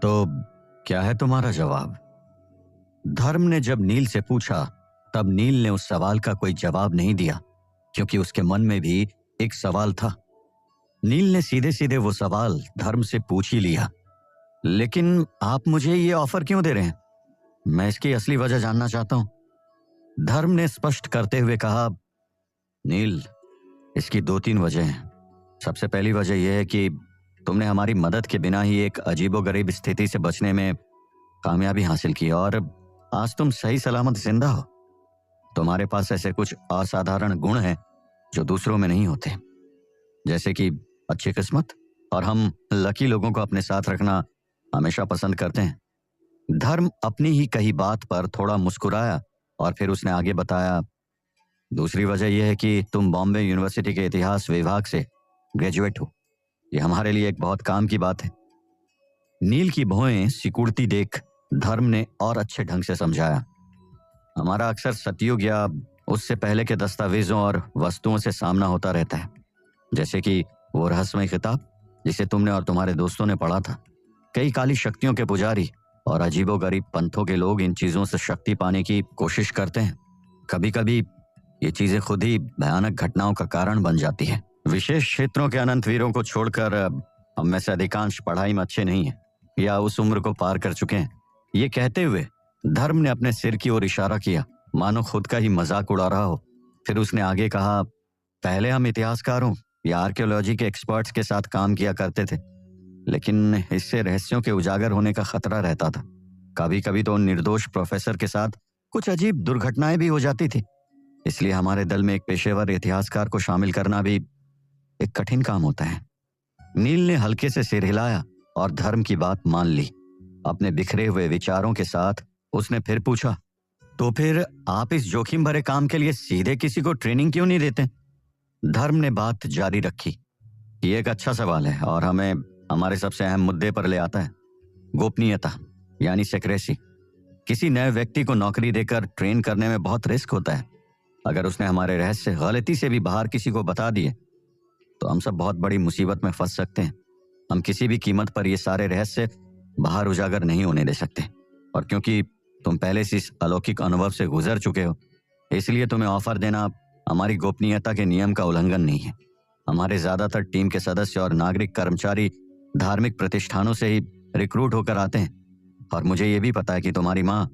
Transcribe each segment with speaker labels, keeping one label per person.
Speaker 1: तो क्या है तुम्हारा जवाब? धर्म ने जब नील से पूछा तब नील ने उस सवाल का कोई जवाब नहीं दिया, क्योंकि उसके मन में भी एक सवाल था। नील ने सीधे सीधे वो सवाल धर्म से पूछ ही लिया, लेकिन आप मुझे ये ऑफर क्यों दे रहे हैं? मैं इसकी असली वजह जानना चाहता हूं। धर्म ने स्पष्ट करते हुए कहा, नील, इसकी 2-3 वजह हैं। सबसे पहली वजह यह है कि तुमने हमारी मदद के बिना ही एक अजीबोगरीब स्थिति से बचने में कामयाबी हासिल की और आज तुम सही सलामत जिंदा हो। तुम्हारे पास ऐसे कुछ असाधारण गुण हैं जो दूसरों में नहीं होते, जैसे कि अच्छी किस्मत, और हम लकी लोगों को अपने साथ रखना हमेशा पसंद करते हैं। धर्म अपनी ही कही बात पर थोड़ा मुस्कुराया और फिर उसने आगे बताया, दूसरी वजह यह है कि तुम बॉम्बे यूनिवर्सिटी के इतिहास विभाग से ग्रेजुएट हो। यह हमारे लिए एक बहुत काम की बात है। नील की भौहें सिकुड़ती देख धर्म ने और अच्छे ढंग से समझाया, हमारा अक्सर सतयुग या उससे पहले के दस्तावेजों और वस्तुओं से सामना होता रहता है, जैसे कि वो रहस्यमय किताब जिसे तुमने और तुम्हारे दोस्तों ने पढ़ा था। कई काली शक्तियों के पुजारी और अजीबोगरीब पंथों के लोग इन चीजों से शक्ति पाने की कोशिश करते हैं। कभी कभी ये चीजें खुद ही भयानक घटनाओं का कारण बन जाती है। विशेष क्षेत्रों के अनंत वीरों को छोड़कर हम में से अधिकांश पढ़ाई में अच्छे नहीं हैं या उस उम्र को पार कर चुके हैं। ये कहते हुए धर्म ने अपने सिर की ओर इशारा किया, मानो खुद का ही मजाक उड़ा रहा हो। फिर उसने आगे कहा, पहले हम इतिहासकारों या आर्कियोलॉजी के एक्सपर्ट्स के साथ काम किया करते थे, लेकिन इससे रहस्यों के उजागर होने का खतरा रहता था। कभी कभी तो उन निर्दोष प्रोफेसर के साथ कुछ अजीब दुर्घटनाएं भी हो जाती थी। इसलिए हमारे दल में एक पेशेवर इतिहासकार को शामिल करना भी एक कठिन काम होता है। नील ने हल्के से सिर हिलाया और धर्म की बात मान ली। अपने बिखरे हुए विचारों के साथ उसने फिर पूछा, तो फिर आप इस जोखिम भरे काम के लिए सीधे किसी को ट्रेनिंग क्यों नहीं देते? धर्म ने बात जारी रखी, ये एक अच्छा सवाल है और हमें हमारे सबसे अहम मुद्दे पर ले आता है, गोपनीयता यानी सेक्रेसी। किसी नए व्यक्ति को नौकरी देकर ट्रेन करने में बहुत रिस्क होता है। अगर उसने हमारे रहस्य गलती से भी बाहर किसी को बता दिए तो हम सब बहुत बड़ी मुसीबत में फंस सकते हैं। हम किसी भी कीमत पर ये सारे रहस्य बाहर उजागर नहीं होने दे सकते, और क्योंकि तुम पहले से इस अलौकिक अनुभव से गुजर चुके हो, इसलिए तुम्हें ऑफर देना हमारी गोपनीयता के नियम का उल्लंघन नहीं है। हमारे ज्यादातर टीम के सदस्य और नागरिक कर्मचारी धार्मिक प्रतिष्ठानों से ही रिक्रूट होकर आते हैं, और मुझे ये भी पता है कि तुम्हारी माँ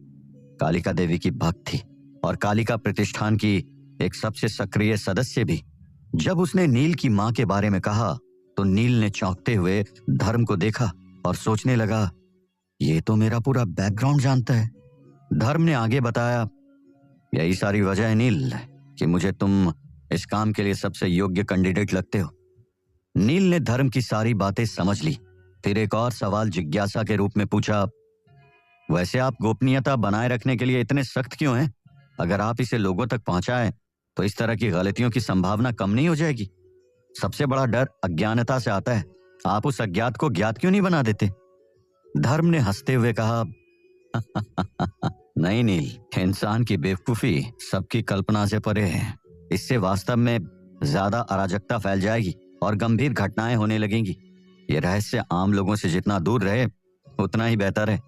Speaker 1: कालिका देवी की भक्त थी और कालिका प्रतिष्ठान की एक सबसे सक्रिय सदस्य भी। जब उसने नील की माँ के बारे में कहा तो नील ने चौंकते हुए धर्म को देखा और सोचने लगा, ये तो मेरा पूरा बैकग्राउंड जानता है। धर्म ने आगे बताया, यही सारी वजह है नील कि मुझे तुम इस काम के लिए सबसे योग्य कैंडिडेट लगते हो। नील ने धर्म की सारी बातें समझ ली। फिर एक और सवाल जिज्ञासा के रूप में पूछा, वैसे आप गोपनीयता बनाए रखने के लिए इतने सख्त क्यों हैं? अगर आप इसे लोगों तक पहुंचाएं तो इस तरह की गलतियों की संभावना कम नहीं हो जाएगी? सबसे बड़ा डर अज्ञानता से आता है। आप उस अज्ञात को ज्ञात क्यों नहीं बना देते? धर्म ने हंसते हुए कहा, नहीं नील, इंसान की बेवकूफी सबकी कल्पना से परे है। इससे वास्तव में ज्यादा अराजकता फैल जाएगी और गंभीर घटनाएं होने लगेंगी। ये रहस्य आम लोगों से जितना दूर रहे उतना ही बेहतर है।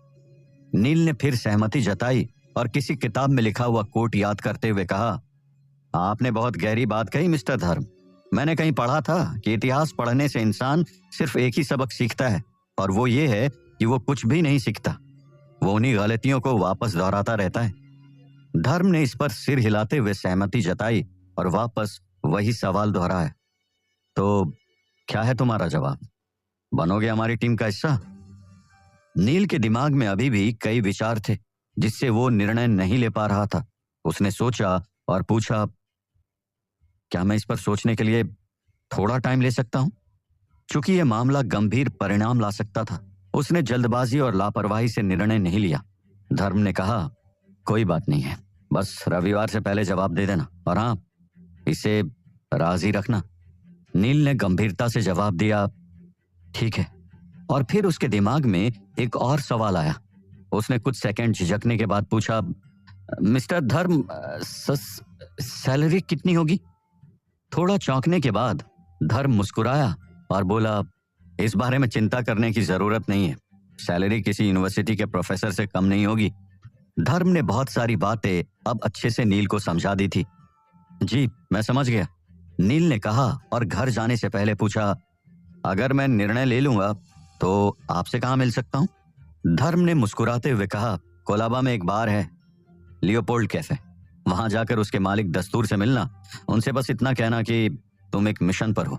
Speaker 1: नील ने फिर सहमति जताई और किसी किताब में लिखा हुआ कोट याद करते हुए कहा, आपने बहुत गहरी बात कही मिस्टर धर्म। मैंने कहीं पढ़ा था कि इतिहास पढ़ने से इंसान सिर्फ एक ही सबक सीखता है, और वो ये है कि वो कुछ भी नहीं सीखता, वो उन्हीं गलतियों को वापस दोहराता रहता है। धर्म ने इस पर सिर हिलाते हुए सहमति जताई और वापस वही सवाल दोहराया, तो क्या है तुम्हारा जवाब? बनोगे हमारी टीम का हिस्सा? नील के दिमाग में अभी भी कई विचार थे जिससे वो निर्णय नहीं ले पा रहा था। उसने सोचा और पूछा, क्या मैं इस पर सोचने के लिए थोड़ा टाइम ले सकता हूं? चूंकि यह मामला गंभीर परिणाम ला सकता था, उसने जल्दबाजी और लापरवाही से निर्णय नहीं लिया। धर्म ने कहा, कोई बात नहीं है, बस रविवार से पहले जवाब दे देना, और हाँ, इसे राजी रखना। नील ने गंभीरता से जवाब दिया, ठीक है। और फिर उसके दिमाग में एक और सवाल आया। उसने कुछ सेकंड झिझकने के बाद पूछा, मिस्टर धर्म, सैलरी कितनी होगी? थोड़ा चौंकने के बाद धर्म मुस्कुराया और बोला, इस बारे में चिंता करने की जरूरत नहीं है। सैलरी किसी यूनिवर्सिटी के प्रोफेसर से कम नहीं होगी। धर्म ने बहुत सारी बातें अब अच्छे से नील को समझा दी थी। जी मैं समझ गया, नील ने कहा और घर जाने से पहले पूछा, अगर मैं निर्णय ले लूंगा तो आपसे कहाँ मिल सकता हूँ? धर्म ने मुस्कुराते हुए कहा, कोलाबा में एक बार है, लियोपोल्ड कैफे, वहां जाकर उसके मालिक दस्तूर से मिलना। उनसे बस इतना कहना कि तुम एक मिशन पर हो।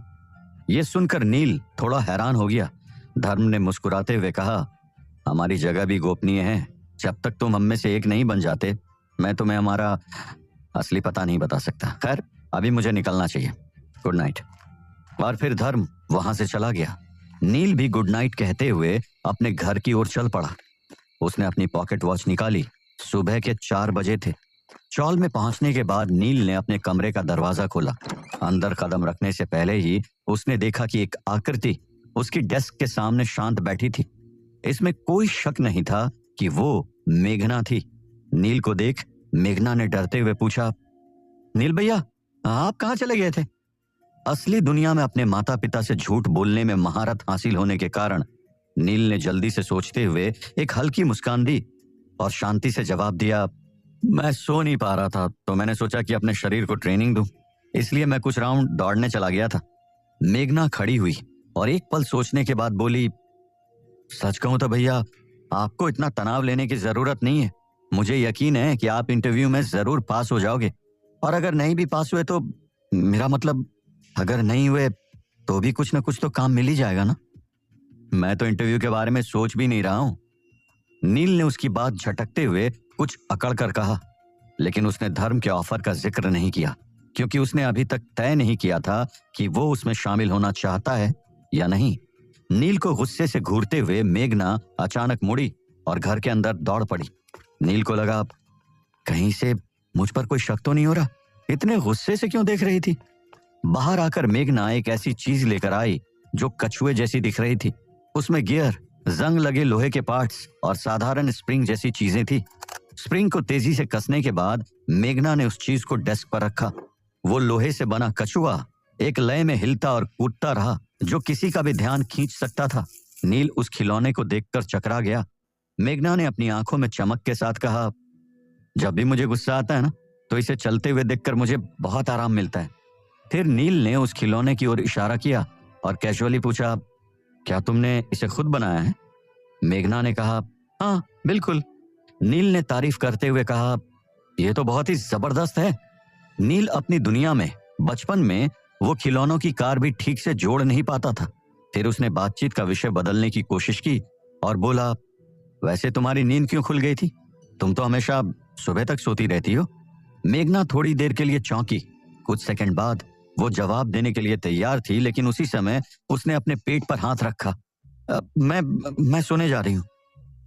Speaker 1: यह सुनकर नील थोड़ा हैरान हो गया। धर्म ने मुस्कुराते हुए कहा, हमारी जगह भी गोपनीय है। जब तक तुम हम में से एक नहीं बन जाते मैं तुम्हें हमारा असली पता नहीं बता सकता। खैर अभी मुझे निकलना चाहिए, गुड नाइट। और फिर धर्म वहां से चला गया। नील भी गुड नाइट कहते हुए अपने घर की ओर चल पड़ा। उसने अपनी पॉकेट वॉच निकाली। सुबह के 4 बजे थे। चौल में पहुंचने के बाद नील ने अपने कमरे का दरवाजा खोला। अंदर कदम रखने से पहले ही उसने देखा कि एक आकृति उसकी डेस्क के सामने शांत बैठी थी। इसमें कोई शक नहीं था कि वो मेघना थी। नील को देख मेघना ने डरते हुए पूछा, नील भैया आप कहाँ चले गए थे? असली दुनिया में अपने माता पिता से झूठ बोलने में महारत हासिल होने के कारण नील ने जल्दी से सोचते हुए एक हल्की मुस्कान दी और शांति से जवाब दिया, मैं सो नहीं पा रहा था तो मैंने सोचा कि अपने शरीर को ट्रेनिंग दूं, इसलिए मैं कुछ राउंड दौड़ने चला गया था। मेघना खड़ी हुई और एक पल सोचने के बाद बोली, सच कहूं तो भैया आपको इतना तनाव लेने की जरूरत नहीं है। मुझे यकीन है कि आप इंटरव्यू में जरूर पास हो जाओगे, और अगर नहीं भी पास हुए तो मेरा मतलब अगर नहीं हुए तो भी कुछ ना कुछ तो काम मिल ही जाएगा ना। मैं तो इंटरव्यू के बारे में सोच भी नहीं रहा हूं। नील ने उसकी बात झटकते हुए कुछ अकड़ कर कहा, लेकिन उसने धर्म के ऑफर का जिक्र नहीं किया क्योंकि उसने अभी तक तय नहीं किया था कि वो उसमें शामिल होना चाहता है या नहीं। नील को गुस्से से घूरते हुए मेघना अचानक मुड़ी और घर के अंदर दौड़ पड़ी। नील को लगा कहीं से मुझ पर कोई शक तो नहीं हो रहा, इतने गुस्से से क्यों देख रही थी। बाहर आकर मेघना एक ऐसी चीज लेकर आई जो कछुए जैसी दिख रही थी। उसमें गियर, जंग लगे लोहे के पार्ट्स और साधारण स्प्रिंग जैसी चीजें थी। स्प्रिंग को तेजी से कसने के बाद मेघना ने उस चीज को डेस्क पर रखा। वो लोहे से बना कछुआ एक लय में हिलता और कूदता रहा जो किसी का भी ध्यान खींच सकता था। नील उस खिलौने को देखकर चकरा गया। मेघना ने अपनी आंखों में चमक के साथ कहा, जब भी मुझे गुस्सा आता है ना तो इसे चलते हुए देखकर मुझे बहुत आराम मिलता है। फिर नील ने उस खिलौने की ओर इशारा किया और कैजुअली पूछा, क्या तुमने इसे खुद बनाया है? मेघना ने कहा, हाँ बिल्कुल। नील ने तारीफ करते हुए कहा, यह तो बहुत ही जबरदस्त है। नील अपनी दुनिया में बचपन में वो खिलौनों की कार भी ठीक से जोड़ नहीं पाता था। फिर उसने बातचीत का विषय बदलने की कोशिश की और बोला, वैसे तुम्हारी नींद क्यों खुल गई थी? तुम तो हमेशा सुबह तक सोती रहती हो। मेघना थोड़ी देर के लिए चौंकी। कुछ सेकंड बाद वो जवाब देने के लिए तैयार थी, लेकिन उसी समय उसने अपने पेट पर हाथ रखा। मैं सोने जा रही हूँ।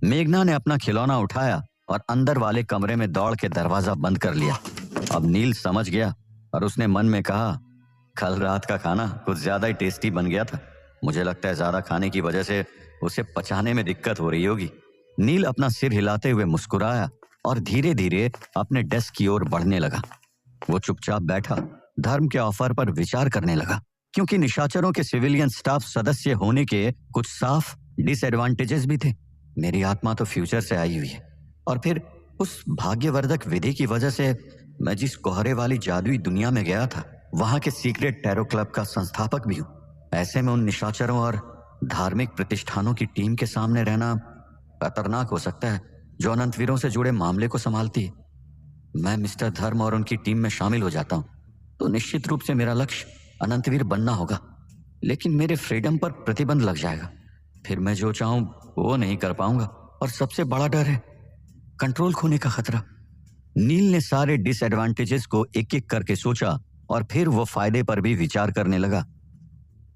Speaker 1: मेघना ने अपना खिलौना उठाया और अंदर वाले कमरे में दौड़ के दरवाजा बंद कर लिया। अब नील समझ गया और उसने मन में कहा, कल रात का खाना कुछ ज्यादा ही टेस्टी बन गया था। मुझे लगता है ज्यादा खाने की वजह से उसे पचाने में दिक्कत हो रही होगी। नील अपना सिर हिलाते हुए मुस्कुराया और धीरे धीरे अपने डेस्क की ओर बढ़ने लगा। वो चुपचाप बैठा धर्म के ऑफर पर विचार करने लगा, क्योंकि निशाचरों के सिविलियन स्टाफ सदस्य होने के कुछ साफ डिसएडवांटेजेस भी थे। मेरी आत्मा तो फ्यूचर से आई हुई है, और फिर उस भाग्यवर्धक विधि की वजह से मैं जिस कोहरे वाली जादुई दुनिया में गया था वहां के सीक्रेट टैरो क्लब का संस्थापक भी हूँ। ऐसे में उन निशाचरों और धार्मिक प्रतिष्ठानों की टीम के सामने रहना खतरनाक हो सकता है जो अनंतवीरों से जुड़े मामले को संभालती है। मैं मिस्टर धर्म और उनकी टीम में शामिल हो जाता हूँ तो निश्चित रूप से मेरा लक्ष्य अनंतवीर बनना होगा, लेकिन मेरे फ्रीडम पर प्रतिबंध लग जाएगा। फिर मैं जो चाहूं वो नहीं कर पाऊंगा, और सबसे बड़ा डर है कंट्रोल खोने का खतरा। नील ने सारे डिसएडवांटेजेस को एक एक करके सोचा और फिर वो फायदे पर भी विचार करने लगा।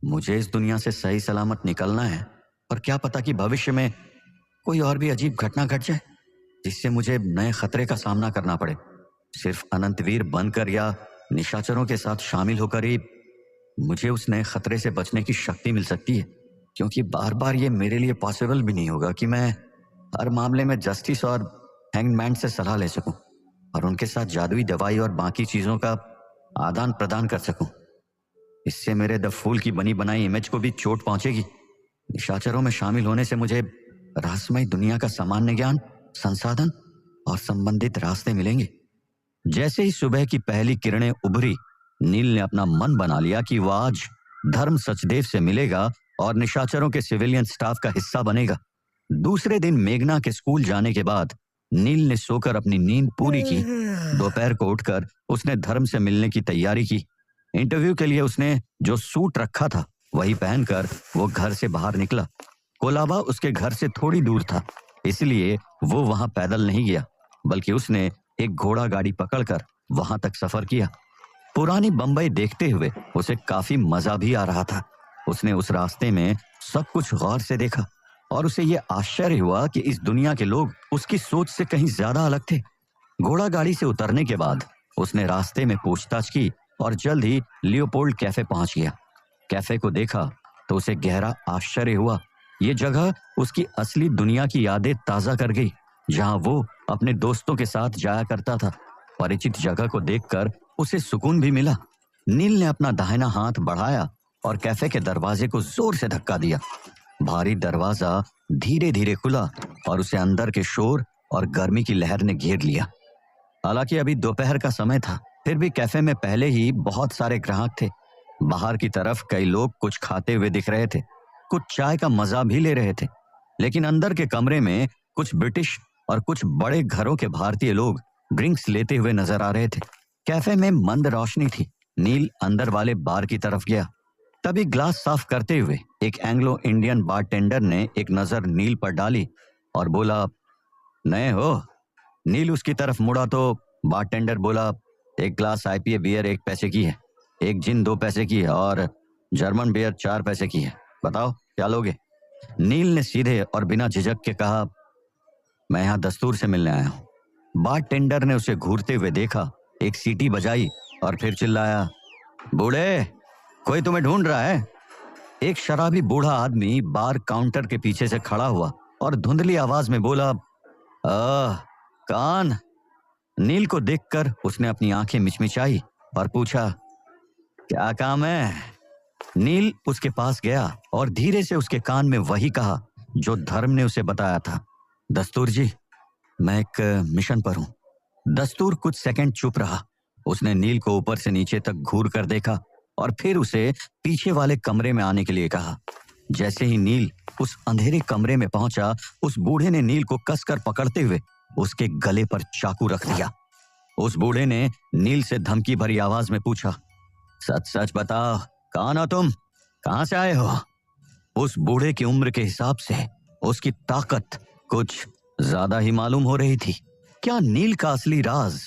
Speaker 1: मुझे इस दुनिया से सही सलामत निकलना है, और क्या पता कि भविष्य में कोई और भी अजीब घटना घट जाए जिससे मुझे नए खतरे का सामना करना पड़े। सिर्फ अनंतवीर बनकर या निशाचरों के साथ शामिल होकर ही मुझे उस नए खतरे से बचने की शक्ति मिल सकती है, क्योंकि बार बार ये मेरे लिए पॉसिबल भी नहीं होगा कि मैं हर मामले में जस्टिस और हैंगमैन से सलाह ले सकूं और उनके साथ जादुई दवाई और बाकी चीजों का आदान प्रदान कर सकूं। इससे मेरे द फूल की बनी बनाई इमेज को भी चोट पहुंचेगी। निशाचरों में शामिल होने से मुझे रहस्यमय दुनिया का सामान्य ज्ञान, संसाधन और संबंधित रास्ते मिलेंगे। जैसे ही सुबह की पहली किरणें उभरी, नील ने अपना मन बना लिया कि वह आज धर्म सचदेव से मिलेगा और निशाचरों के सिविलियन स्टाफ का हिस्सा बनेगा। दूसरे दिन मेघना के स्कूल जाने के बाद नील ने सोकर अपनी नींद पूरी की। दोपहर को उठकर उसने धर्म से मिलने की तैयारी की। इंटरव्यू के लिए उसने जो सूट रखा था वही पहनकर वो घर से बाहर निकला। कोलाबा उसके घर से थोड़ी दूर था, इसलिए वो वहां पैदल नहीं गया, बल्कि उसने एक घोड़ा गाड़ी पकड़कर वहां तक सफर किया। पुरानी बंबई देखते हुए उसे काफी मजा भी आ रहा था। उसने उस रास्ते में सब कुछ गौर से देखा और उसे ये आश्चर्य हुआ कि इस दुनिया के लोग उसकी सोच से कहीं ज्यादा अलग थे। घोड़ा गाड़ी से उतरने के बाद उसने रास्ते में पूछताछ की और जल्द ही लियोपोल्ड कैफे पहुंच गया। कैफे को देखा तो उसे गहरा आश्चर्य हुआ। ये जगह उसकी असली दुनिया की यादें ताजा कर गई, जहां वो अपने दोस्तों के साथ जाया करता था। परिचित जगह को देखकर उसे सुकून भी मिला। नील ने अपना दाहिना हाथ बढ़ाया और कैफे के दरवाजे को जोर से धक्का दिया। भारी दरवाजा धीरे धीरे खुला और उसे अंदर के शोर और गर्मी की लहर ने घेर लिया। हालांकि अभी दोपहर का समय था, फिर भी कैफे में पहले ही बहुत सारे ग्राहक थे। बाहर की तरफ कई लोग कुछ खाते हुए दिख रहे थे, कुछ चाय का मजा भी ले रहे थे। लेकिन अंदर के कमरे में कुछ ब्रिटिश और कुछ बड़े घरों के भारतीय लोग ड्रिंक्स लेते हुए नजर आ रहे थे। कैफे में मंद रोशनी थी। नील अंदर वाले बार की तरफ गया। तभी ग्लास साफ करते हुए एक एंग्लो इंडियन बारटेंडर ने एक नजर नील पर डाली और बोला, नए हो? नील उसकी तरफ मुड़ा तो बारटेंडर बोला, एक ग्लास आईपीए बियर 1 पैसे की है, एक जिन 2 पैसे की है और जर्मन बियर 4 पैसे की है। बताओ क्या लोगे? नील ने सीधे और बिना झिझक के कहा, मैं यहाँ दस्तूर से मिलने आया हूँ। बारटेंडर ने उसे घूरते हुए देखा, एक सीटी बजाई और फिर चिल्लाया, बूढ़े, कोई तुम्हें ढूंढ रहा है। एक शराबी बूढ़ा आदमी बार काउंटर के पीछे से खड़ा हुआ और धुंधली आवाज में बोला, कौन? नील को देखकर उसने अपनी आंखें मिचमिचाई और पूछा, क्या काम है? नील उसके पास गया और धीरे से उसके कान में वही कहा जो धर्म ने उसे बताया था, दस्तूर जी, मैं एक मिशन पर हूं। दस्तूर कुछ सेकंड चुप रहा। उसने नील को ऊपर से नीचे तक घूर कर देखा और फिर उसे पीछे वाले कमरे में आने के लिए कहा। जैसे ही नील उस अंधेरे कमरे में पहुंचा, उस बूढ़े ने नील को कसकर पकड़ते हुए उसके गले पर चाकू रख दिया। उस बूढ़े ने नील से धमकी भरी आवाज में पूछा, सच सच बताओ, कौन हो तुम? कहां से आए हो? उस बूढ़े की उम्र के हिसाब से उसकी ताकत कुछ ज्यादा ही मालूम हो रही थी। क्या नील का असली राज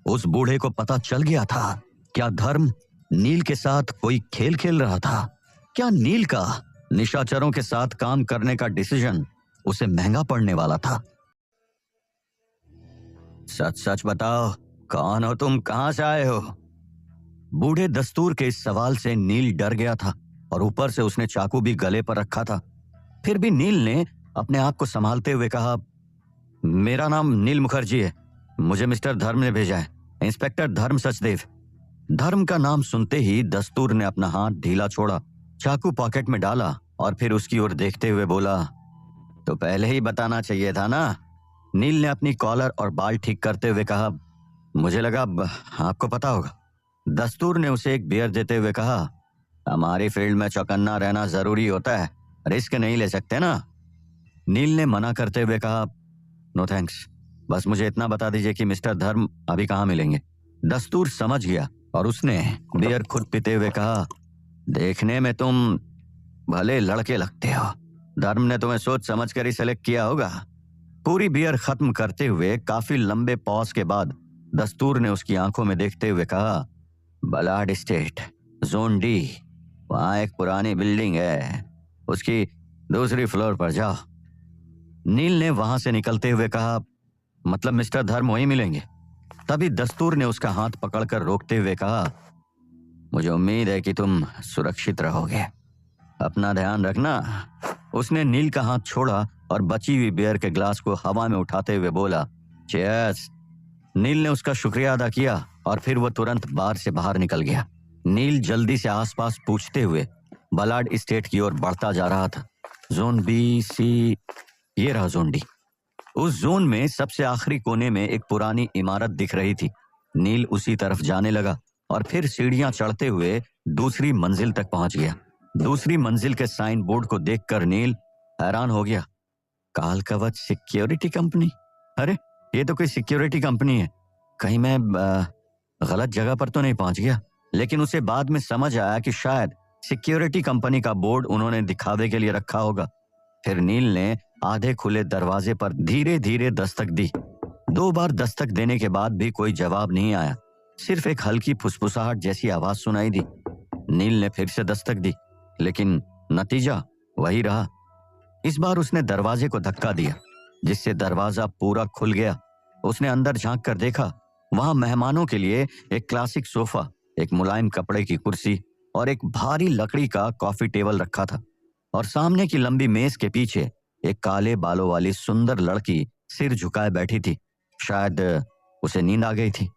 Speaker 1: उस बूढ़े को पता चल गया था? क्या धर्म नील के साथ कोई खेल खेल रहा था? क्या नील का निशाचरों के साथ काम करने का डिसीजन उसे महंगा पड़ने वाला था? सच सच बताओ, कौन हो तुम? कहां से आए हो? बूढ़े दस्तूर के इस सवाल से नील डर गया था और ऊपर से उसने चाकू भी गले पर रखा था। फिर भी नील ने अपने आप को संभालते हुए कहा, मेरा नाम नील मुखर्जी है, मुझे मिस्टर धर्म ने भेजा है, इंस्पेक्टर धर्म सचदेव। धर्म का नाम सुनते ही दस्तूर ने अपना हाथ ढीला छोड़ा, चाकू पॉकेट में डाला और फिर उसकी ओर देखते हुए बोला, तो पहले ही बताना चाहिए था ना। नील ने अपनी कॉलर और बाल ठीक करते हुए कहा, मुझे लगा आपको पता होगा। दस्तूर ने उसे एक बियर देते हुए कहा, हमारी फील्ड में चौकन्ना रहना जरूरी होता है, रिस्क नहीं ले सकते ना। नील ने मना करते हुए कहा, नो थैंक्स, बस मुझे इतना बता दीजिए कि मिस्टर धर्म अभी कहाँ मिलेंगे। दस्तूर समझ गया और उसने बियर खुद पीते हुए कहा, देखने में तुम भले लड़के लगते हो, धर्म ने तुम्हें सोच समझ कर ही सेलेक्ट किया होगा। पूरी बियर खत्म करते हुए काफी लंबे पॉज के बाद दस्तूर ने उसकी आंखों में देखते हुए कहा, बलाड स्टेट, जोन डी, वहां एक पुरानी बिल्डिंग है, उसकी दूसरी फ्लोर पर जाओ। नील ने वहां से निकलते हुए कहा, मतलब मिस्टर धर्म वहीं मिलेंगे? तभी दस्तूर ने उसका हाथ पकड़कर रोकते हुए कहा, मुझे उम्मीद है कि तुम सुरक्षित रहोगे, अपना ध्यान रखना। उसने नील का हाथ छोड़ा और बची हुई बियर के ग्लास को हवा में उठाते हुए बोला, चीयर्स। नील ने उसका शुक्रिया अदा किया और फिर वह तुरंत बार से बाहर निकल गया। नील जल्दी से आसपास पूछते हुए बलाड स्टेट की ओर बढ़ता जा रहा था। जोन बी, सी, ये रहा जोंडी। उस जोन में सबसे आखिरी कोने में एक पुरानी इमारत दिख रही थी। नील उसी तरफ जाने लगा और फिर सीढ़ियां चढ़ते हुए दूसरी मंजिल तक पहुंच गया। दूसरी मंजिल के साइन बोर्ड को देखकर नील हैरान हो गया। काल कवच सिक्योरिटी कंपनी। अरे ये तो कोई सिक्योरिटी कंपनी है, कहीं मैं गलत जगह पर तो नहीं पहुंच गया। लेकिन उसे बाद में समझ आया कि शायद सिक्योरिटी कंपनी का बोर्ड उन्होंने दिखावे के लिए रखा होगा। फिर नील ने आधे खुले दरवाजे पर धीरे धीरे दस्तक दी। 2 बार दस्तक देने के बाद भी कोई जवाब नहीं आया, सिर्फ एक हल्की फुसफुसाहट जैसी आवाज सुनाई दी। नील ने फिर से दस्तक दी, लेकिन नतीजा वही रहा। इस बार उसने दरवाजे को धक्का दिया, जिससे दरवाजा पूरा खुल गया। उसने अंदर झांक कर देखा, वहां मेहमानों के लिए एक क्लासिक सोफा, एक मुलायम कपड़े की कुर्सी और एक भारी लकड़ी का कॉफी टेबल रखा था। और सामने की लंबी मेज के पीछे एक काले बालों वाली सुंदर लड़की सिर झुकाए बैठी थी। शायद उसे नींद आ गई थी।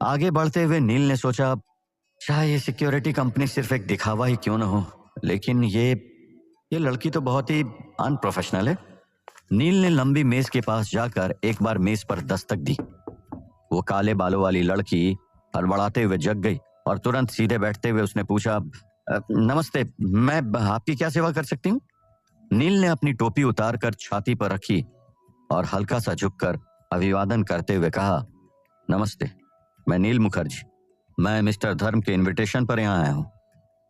Speaker 1: आगे बढ़ते हुए नील ने सोचा, चाहे ये सिक्योरिटी कंपनी सिर्फ एक दिखावा ही क्यों न हो, लेकिन ये लड़की तो बहुत ही अनप्रोफेशनल है। नील ने लंबी मेज के पास जाकर एक बार मेज पर दस्तक दी। वो काले बालों वाली लड़की हड़बड़ाते हुए जग गई और तुरंत सीधे बैठते हुए उसने पूछा, नमस्ते, मैं आपकी क्या सेवा कर सकती हूँ? नील ने अपनी टोपी उतार कर छाती पर रखी और हल्का सा झुककर अभिवादन करते हुए कहा, नमस्ते, मैं नील मुखर्जी, मैं मिस्टर धर्म के इनविटेशन पर यहाँ आया हूँ।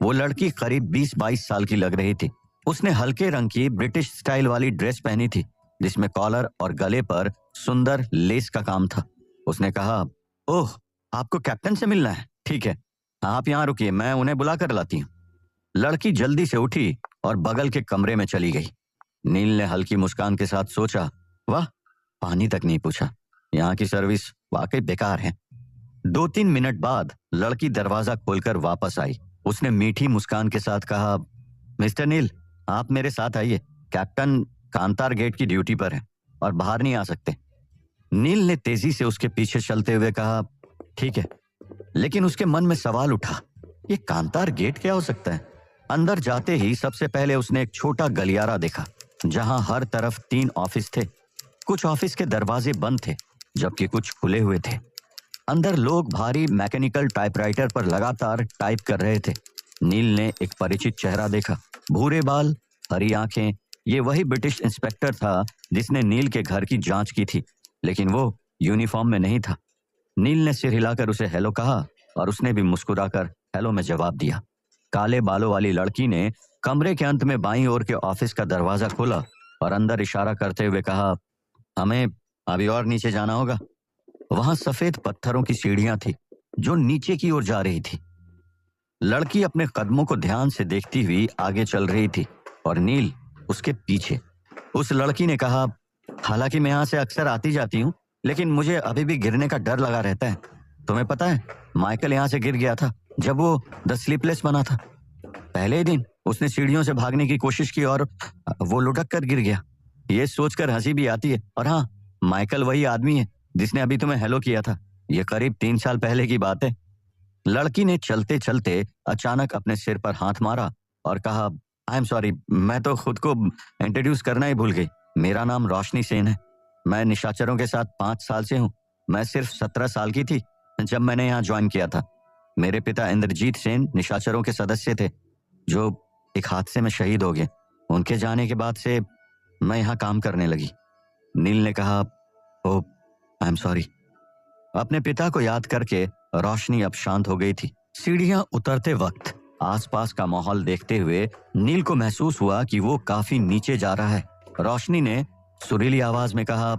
Speaker 1: वो लड़की करीब 20-22 साल की लग रही थी। उसने हल्के रंग की ब्रिटिश स्टाइल वाली ड्रेस पहनी थी, जिसमें कॉलर और गले पर सुंदर लेस का काम था। उसने कहा, ओह, आपको कैप्टन से मिलना है? ठीक है, आप यहाँ रुकिए, मैं उन्हें बुला कर लाती हूँ। लड़की जल्दी से उठी और बगल के कमरे में चली गई। नील ने हल्की मुस्कान के साथ सोचा, वाह, पानी तक नहीं पूछा, यहाँ की सर्विस वाकई बेकार है। 2-3 मिनट बाद लड़की दरवाजा खोलकर वापस आई। उसने मीठी मुस्कान के साथ कहा, मिस्टर नील, आप मेरे साथ आइए, कैप्टन कांतार गेट की ड्यूटी पर है और बाहर नहीं आ सकते। नील ने तेजी से उसके पीछे चलते हुए कहा, ठीक है। लेकिन उसके मन में सवाल उठा, ये कांतार गेट क्या हो सकता है? अंदर जाते ही सबसे पहले उसने एक छोटा गलियारा देखा, जहां हर तरफ 3 ऑफिस थे। कुछ ऑफिस के दरवाजे बंद थे, जबकि कुछ खुले हुए थे। अंदर लोग भारी मैकेनिकल टाइपराइटर पर लगातार टाइप कर रहे थे। नील ने एक परिचित चेहरा देखा, भूरे बाल, हरी आंखें। ये वही ब्रिटिश इंस्पेक्टर था जिसने नील के घर की जांच की थी, लेकिन वो यूनिफॉर्म में नहीं था। नील ने सिर हिलाकर उसे हेलो कहा और उसने भी मुस्कुराकर हेलो में जवाब दिया। काले बालों वाली लड़की ने कमरे के अंत में बाईं ओर के ऑफिस का दरवाजा खोला और अंदर इशारा करते हुए कहा, हमें अभी और नीचे जाना होगा। वहां सफेद पत्थरों की सीढ़ियां थी जो नीचे की ओर जा रही थी। लड़की अपने कदमों को ध्यान से देखती हुई आगे चल रही थी और नील उसके पीछे। उस लड़की ने कहा, हालांकि मैं यहाँ से अक्सर आती जाती हूँ, लेकिन मुझे अभी भी गिरने का डर लगा रहता है। तुम्हें पता है, माइकल यहाँ से गिर गया था जब वो द स्लीपलेस बना था। पहले ही दिन उसने सीढ़ियों से भागने की कोशिश की और वो लुढ़क कर गिर गया। ये सोचकर हंसी भी आती है। और हाँ, माइकल वही आदमी है जिसने अभी तुम्हें हेलो किया था। ये करीब 3 साल पहले की बात है। लड़की ने चलते चलते अचानक अपने सिर पर हाथ मारा और कहा, आई एम सॉरी, मैं तो खुद को इंट्रोड्यूस करना ही भूल गई। मेरा नाम रोशनी सेन है। मैं निशाचरों के साथ 5 साल से हूँ। मैं सिर्फ 17 साल की थी जब मैंने यहाँ ज्वाइन किया था। मेरे पिता इंद्रजीत सेन निशाचरों के सदस्य थे, जो एक हादसे में शहीद हो गए। उनके जाने के बाद से मैं यहाँ काम करने लगी। नील ने कहा, ओ, आई एम सॉरी। अपने पिता को याद करके रोशनी अब शांत हो गई थी। सीढ़ियां उतरते वक्त आसपास का माहौल देखते हुए नील को महसूस हुआ कि वो काफी नीचे जा रहा है। रोशनी ने सुरीली आवाज में कहा,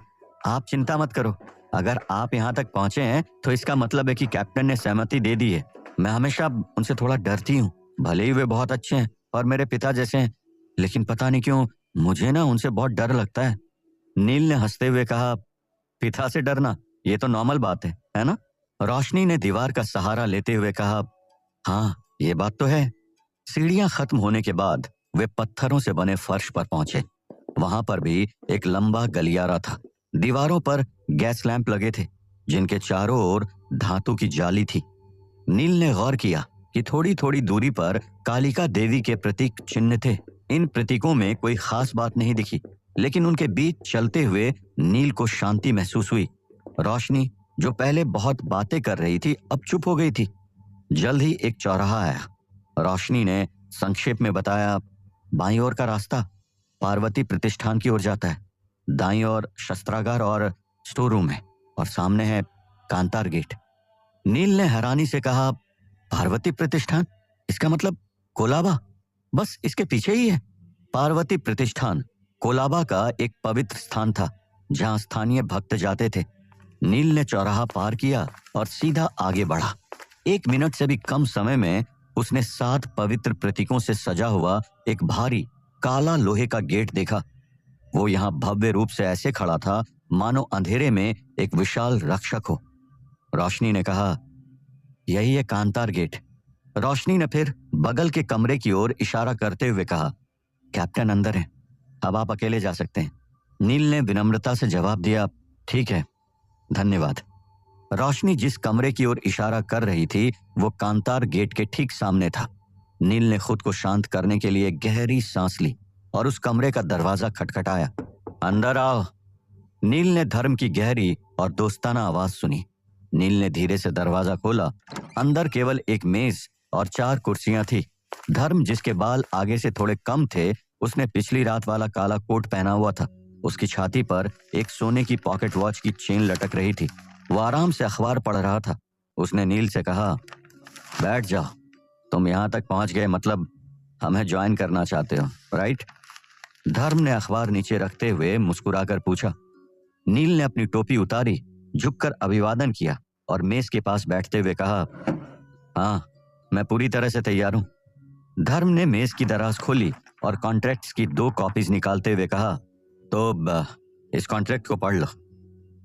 Speaker 1: आप चिंता मत करो, अगर आप यहाँ तक पहुंचे हैं तो इसका मतलब है कि कैप्टन ने सहमति दे दी है। मैं हमेशा उनसे थोड़ा डरती हूँ, भले ही वे बहुत अच्छे हैं और मेरे पिता जैसे हैं, लेकिन पता नहीं क्यों मुझे ना उनसे बहुत डर लगता है। नील ने हंसते हुए कहा, पिता से डरना ये तो नॉर्मल बात है ना? रोशनी ने दीवार का सहारा लेते हुए कहा, हाँ, ये बात तो है। सीढ़ियां खत्म होने के बाद वे पत्थरों से बने फर्श पर पहुंचे। वहां पर भी एक लंबा गलियारा था। दीवारों पर गैस लैंप लगे थे, जिनके चारों ओर धातु की जाली थी। नील ने गौर किया कि थोड़ी थोड़ी दूरी पर कालिका देवी के प्रतीक चिन्ह थे। इन प्रतीकों में कोई खास बात नहीं दिखी, लेकिन उनके बीच चलते हुए नील को शांति महसूस हुई। रोशनी जो पहले बहुत बातें कर रही थी अब चुप हो गई थी। जल्द ही एक चौराहा आया। रोशनी ने संक्षेप में बताया, बाईं ओर का रास्ता पार्वती प्रतिष्ठान की ओर जाता है, दाईं ओर शस्त्रागार और स्टोर रूम है, और सामने है कांतार गेट। नील ने हैरानी से कहा, पार्वती प्रतिष्ठान? इसका मतलब कोलाबा बस इसके पीछे ही है। पार्वती प्रतिष्ठान कोलाबा का एक पवित्र स्थान था जहां स्थानीय भक्त जाते थे। नील ने चौराहा पार किया और सीधा आगे बढ़ा। 1 मिनट से भी कम समय में उसने 7 पवित्र प्रतीकों से सजा हुआ एक भारी काला लोहे का गेट देखा। वो यहाँ भव्य रूप से ऐसे खड़ा था मानो अंधेरे में एक विशाल रक्षक हो। रोशनी ने कहा, यही है कांतार गेट। रोशनी ने फिर बगल के कमरे की ओर इशारा करते हुए कहा, कैप्टन अंदर है, अब आप अकेले जा सकते हैं। नील ने विनम्रता से जवाब दिया, ठीक है, धन्यवाद। रोशनी जिस कमरे की ओर इशारा कर रही थी वो कांतार गेट के ठीक सामने था। नील ने खुद को शांत करने के लिए गहरी सांस ली और उस कमरे का दरवाजा खटखटाया। अंदर आओ। नील ने धर्म की गहरी और दोस्ताना आवाज सुनी। नील ने धीरे से दरवाजा खोला। अंदर केवल एक मेज और 4 कुर्सियां थी। धर्म, जिसके बाल आगे से थोड़े कम थे, उसने पिछली रात वाला काला कोट पहना हुआ था। उसकी छाती पर एक सोने की पॉकेट वॉच की चेन लटक रही थी। वो आराम से अखबार पढ़ रहा था। उसने नील से कहा, बैठ जाओ, तुम यहाँ तक पहुंच गए, मतलब हमें ज्वाइन करना चाहते हो, राइट? धर्म ने अखबार नीचे रखते हुए मुस्कुराकर पूछा। नील ने अपनी टोपी उतारी, झुककर अभिवादन किया और मेज के पास बैठते हुए कहा, हाँ, मैं पूरी तरह से तैयार हूं। धर्म ने मेज की दराज खोली और कॉन्ट्रैक्ट्स की 2 कॉपीज निकालते हुए कहा, तो इस कॉन्ट्रैक्ट को पढ़ लो।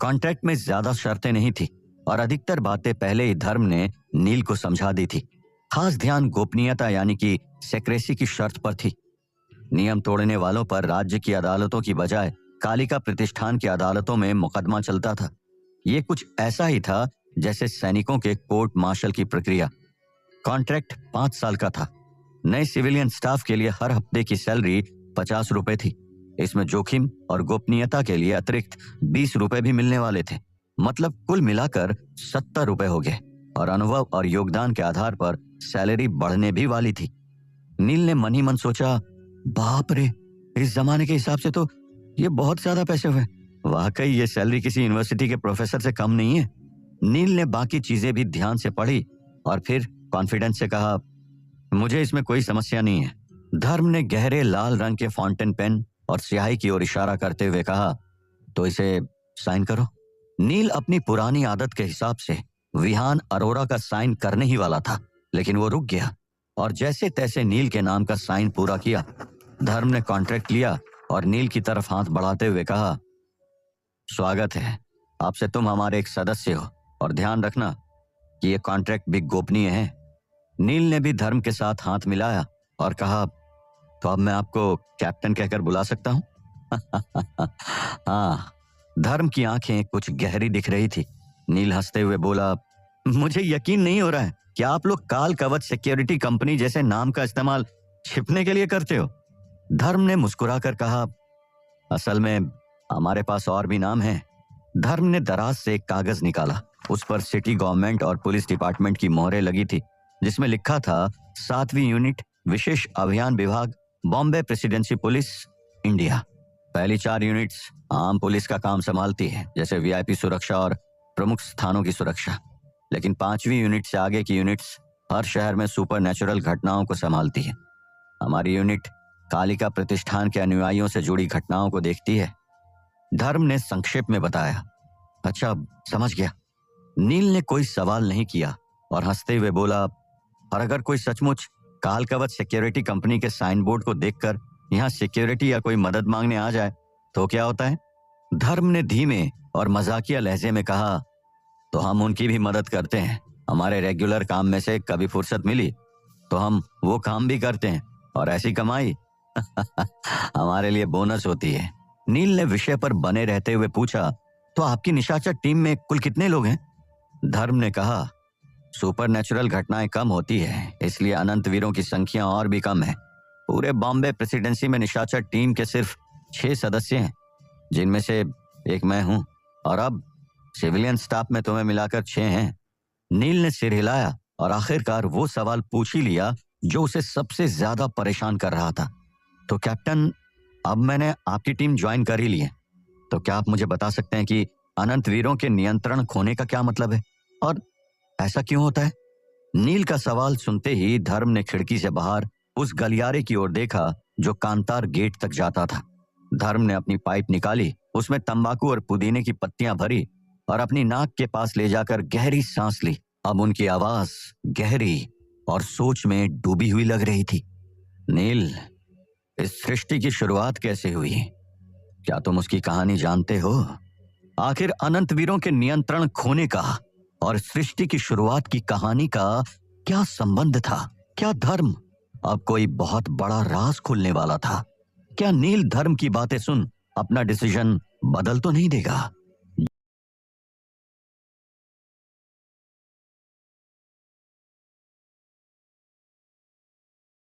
Speaker 1: कॉन्ट्रैक्ट में ज्यादा शर्तें नहीं थी और अधिकतर बातें पहले ही धर्म ने नील को समझा दी थी। खास ध्यान गोपनीयता यानी कि सेक्रेसी की शर्त पर थी। नियम तोड़ने वालों पर राज्य की अदालतों की बजाय कालिका प्रतिष्ठान की अदालतों में मुकदमा चलता था। ये कुछ ऐसा ही था जैसे सैनिकों के कोर्ट मार्शल की प्रक्रिया। कॉन्ट्रैक्ट 5 साल का था। नए सिविलियन स्टाफ के लिए हर हफ्ते की सैलरी 50 रुपए थी। इसमें जोखिम और गोपनीयता के लिए अतिरिक्त 20 रुपए भी मिलने वाले थे। मतलब कुल मिलाकर 70 रुपए हो गए और अनुभव और योगदान के आधार पर सैलरी बढ़ने भी वाली थी। नील ने मन ही मन सोचा, बाप रे, इस जमाने के हिसाब से तो ये बहुत ज्यादा पैसे हुए। वाकई ये सैलरी किसी यूनिवर्सिटी के प्रोफेसर से कम नहीं है। नील ने बाकी चीजें भी ध्यान से पढ़ी और फिर कॉन्फिडेंस से कहा, मुझे इसमें कोई समस्या नहीं है। धर्म ने गहरे लाल रंग के फाउंटेन पेन और स्याही की ओर इशारा करते हुए कहा, तो इसे साइन करो। नील अपनी पुरानी आदत के हिसाब से विहान अरोरा का साइन करने ही वाला था, लेकिन वो रुक गया और जैसे तैसे नील के नाम का साइन पूरा किया। धर्म ने कॉन्ट्रैक्ट लिया और नील की तरफ हाथ बढ़ाते हुए कहा, स्वागत है, आपसे तुम हमारे एक सदस्य हो और ध्यान रखना कि यह कॉन्ट्रैक्ट भी गोपनीय है। नील ने भी धर्म के साथ हाथ मिलाया और कहा, तो अब मैं आपको कैप्टन कहकर बुला सकता हूं? हाँ। धर्म की आंखें कुछ गहरी दिख रही थी। नील हंसते हुए बोला, मुझे यकीन नहीं हो रहा है कि आप लोग काल कवच सिक्योरिटी कंपनी जैसे नाम का इस्तेमाल छिपने के लिए करते हो। धर्म ने मुस्कुराकर कहा, असल में हमारे पास और भी नाम है। धर्म ने दराज से एक कागज निकाला। उस पर सिटी गवर्नमेंट और पुलिस डिपार्टमेंट की मोहरें लगी थी, जिसमें लिखा था 7वीं यूनिट विशेष अभियान विभाग, बॉम्बे प्रेसिडेंसी पुलिस, इंडिया। पहली 4 यूनिट्स आम पुलिस का काम संभालती है, जैसे वीआईपी सुरक्षा और प्रमुख स्थानों की सुरक्षा। लेकिन 5वीं यूनिट से आगे की यूनिट्स हर शहर में सुपर नेचुरल घटनाओं को संभालती है। हमारी यूनिट कालिका प्रतिष्ठान के अनुयायियों से जुड़ी घटनाओं को देखती है। धर्म ने संक्षेप में बताया। अच्छा, समझ गया। नील ने कोई सवाल नहीं किया और हंसते हुए बोला, और अगर कोई सचमुच काल कवच सिक्योरिटी कंपनी के साइन बोर्ड को देखकर यहाँ सिक्योरिटी या कोई मदद मांगने आ जाए तो क्या होता है? धर्म ने धीमे और मजाकिया लहजे में कहा, तो हम उनकी भी मदद करते हैं। हमारे रेगुलर काम में से कभी फुर्सत मिली तो हम वो काम भी करते हैं और ऐसी कमाई हमारे लिए बोनस होती है। नील ने विषय पर बने रहते हुए पूछा, तो आपकी निशाचर टीम में कुल कितने लोग हैं? धर्म ने कहा, सुपर नेचुरल घटनाएं कम होती है, इसलिए अनंत वीरों की संख्या और भी कम है। पूरे बॉम्बे प्रेसिडेंसी में निशाचर टीम के सिर्फ 6 सदस्य हैं, जिनमें से एक मैं हूं, और अब सिविलियन स्टाफ में तुम्हें मिलाकर 6 हैं। नील ने सिर हिलाया और आखिरकार वो सवाल पूछ ही लिया जो उसे सबसे ज्यादा परेशान कर रहा था। तो कैप्टन, अब मैंने आपकी टीम ज्वाइन कर ही ली है, तो क्या आप मुझे बता सकते हैं कि अनंत वीरों के नियंत्रण खोने का क्या मतलब है, और ऐसा क्यों होता है? नील का सवाल सुनते ही धर्म ने खिड़की से बाहर उस गलियारे की ओर देखा जो कांतार गेट तक जाता था। धर्म ने अपनी पाइप निकाली, उसमें तंबाकू और पुदीने की पत्तियां भरी और अपनी नाक के पास ले जाकर गहरी सांस ली। अब उनकी आवाज गहरी और सोच में डूबी हुई लग रही थी। नील, इस सृष्टि की शुरुआत कैसे हुई? क्या तुम उसकी कहानी जानते हो? आखिर अनंत वीरों के नियंत्रण खोने का और सृष्टि की शुरुआत की कहानी का क्या संबंध था? क्या धर्म अब कोई बहुत बड़ा राज खुलने वाला था? क्या नील धर्म की बातें सुन अपना डिसीजन बदल तो नहीं देगा?